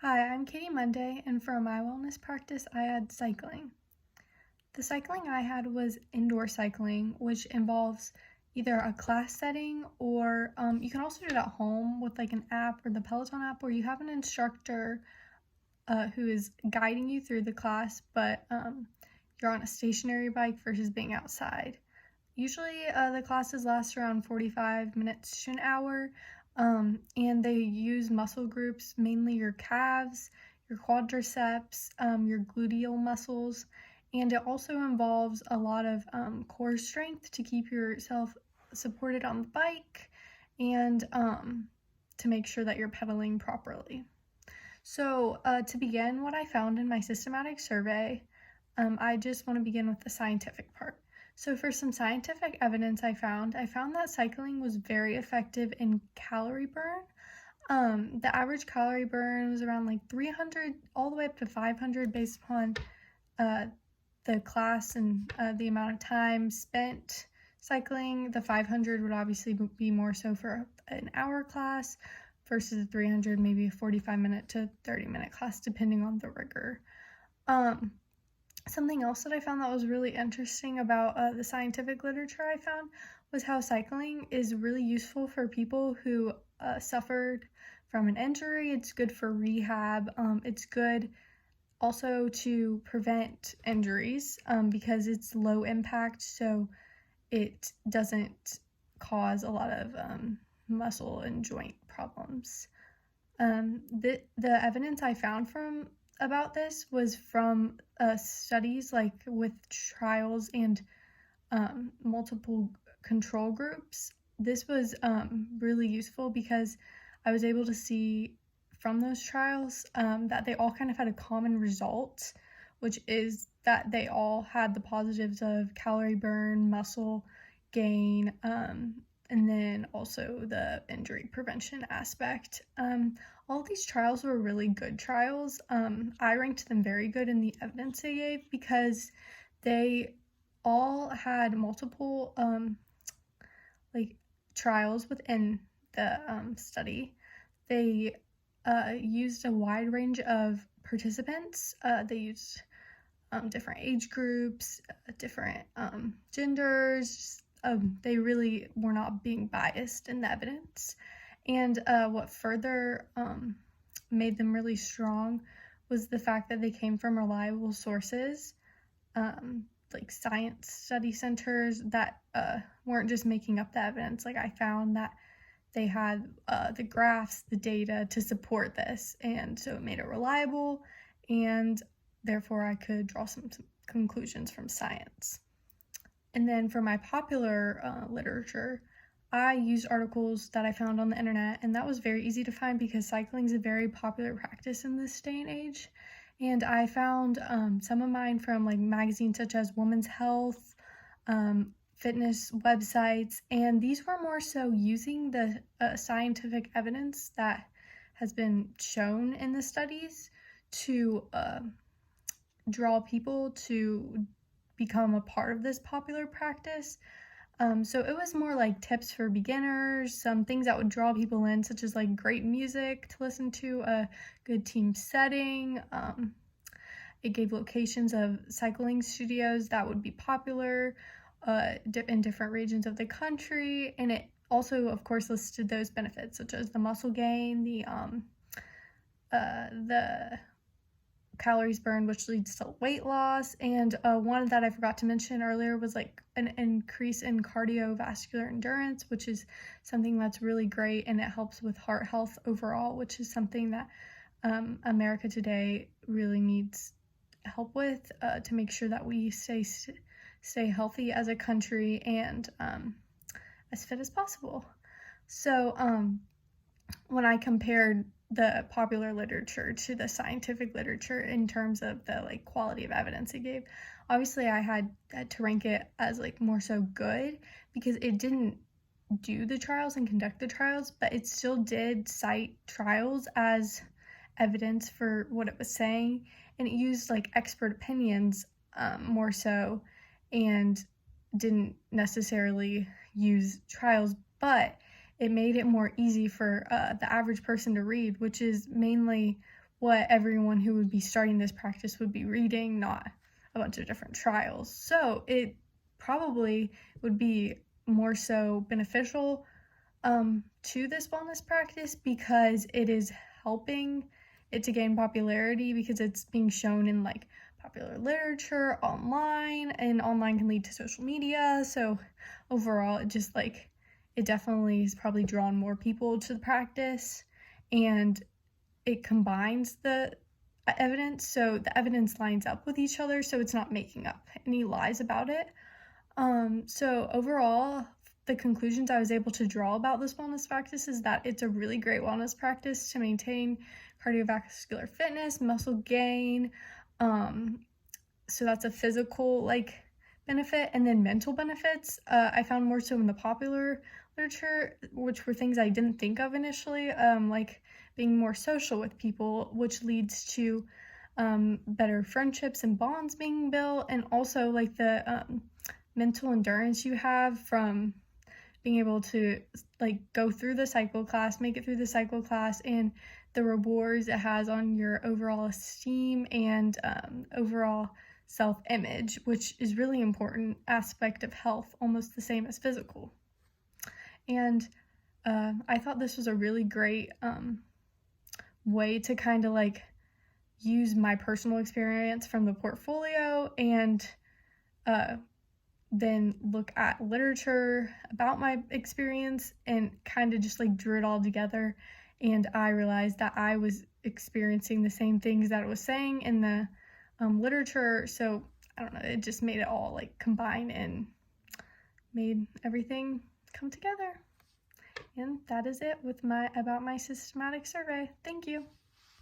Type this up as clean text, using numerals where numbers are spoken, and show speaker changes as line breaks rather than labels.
Hi, I'm Katie Monday, and for my wellness practice, I had cycling. The cycling I had was indoor cycling, which involves either a class setting or you can also do it at home with like an app or the Peloton app where you have an instructor who is guiding you through the class, but you're on a stationary bike versus being outside. Usually the classes last around 45 minutes to an hour, and they use muscle groups, mainly your calves, your quadriceps, your gluteal muscles, and it also involves a lot of core strength to keep yourself supported on the bike and to make sure that you're pedaling properly. So to begin, what I found in my systematic survey, I just want to begin with the scientific part. So for some scientific evidence I found that cycling was very effective in calorie burn. The average calorie burn was around like 300 all the way up to 500 based upon the class and the amount of time spent cycling. The 500 would obviously be more so for an hour class versus the 300, maybe a 45-minute to 30-minute class, depending on the rigor. Something else that I found that was really interesting about the scientific literature I found was how cycling is really useful for people who suffered from an injury. It's good for rehab. It's good also to prevent injuries because it's low impact, so it doesn't cause a lot of muscle and joint problems. The evidence I found about this was from studies like with trials and multiple control groups. This was really useful because I was able to see from those trials that they all kind of had a common result, which is that they all had the positives of calorie burn, muscle gain, and then also the injury prevention aspect. All of these trials were really good trials. I ranked them very good in the evidence they gave because they all had multiple trials within the study. They used a wide range of participants. They used different age groups, different genders. They really were not being biased in the evidence. And what further made them really strong was the fact that they came from reliable sources, like science study centers that weren't just making up the evidence. Like I found that they had the graphs, the data to support this, and so it made it reliable, and therefore I could draw some conclusions from science. And then for my popular literature, I used articles that I found on the internet, and that was very easy to find because cycling is a very popular practice in this day and age. And I found some of mine from like magazines such as Women's Health, fitness websites, and these were more so using the scientific evidence that has been shown in the studies to draw people to become a part of this popular practice. So it was more like tips for beginners, some things that would draw people in, such as like great music to listen to, a good team setting. It gave locations of cycling studios that would be popular in different regions of the country, and it also, of course, listed those benefits such as the muscle gain, the calories burned, which leads to weight loss, and one that I forgot to mention earlier was like an increase in cardiovascular endurance, which is something that's really great, and it helps with heart health overall, which is something that America today really needs help with to make sure that we stay healthy as a country and as fit as possible. So when I compared the popular literature to the scientific literature in terms of the like quality of evidence it gave, obviously I had to rank it as like more so good because it didn't do the trials and conduct the trials, but it still did cite trials as evidence for what it was saying, and it used like expert opinions more so and didn't necessarily use trials, but it made it more easy for the average person to read, which is mainly what everyone who would be starting this practice would be reading, not a bunch of different trials. So it probably would be more so beneficial to this wellness practice because it is helping it to gain popularity, because it's being shown in like popular literature, online, and online can lead to social media. So overall, it definitely has probably drawn more people to the practice, and it combines the evidence, so the evidence lines up with each other, so it's not making up any lies about it. So overall, the conclusions I was able to draw about this wellness practice is that it's a really great wellness practice to maintain cardiovascular fitness, muscle gain. So that's a physical benefit, and then mental benefits. I found more so in the popular literature, which were things I didn't think of initially, like being more social with people, which leads to better friendships and bonds being built, and also like the mental endurance you have from being able to go through the cycle class, make it through the cycle class, and the rewards it has on your overall esteem and overall self-image, which is really important aspect of health, almost the same as physical. And I thought this was a really great way to kind of use my personal experience from the portfolio and then look at literature about my experience and kind of just drew it all together. And I realized that I was experiencing the same things that it was saying in the literature. So I don't know, it just made it all combine and made everything come together. And that is it with about my systematic survey. Thank you.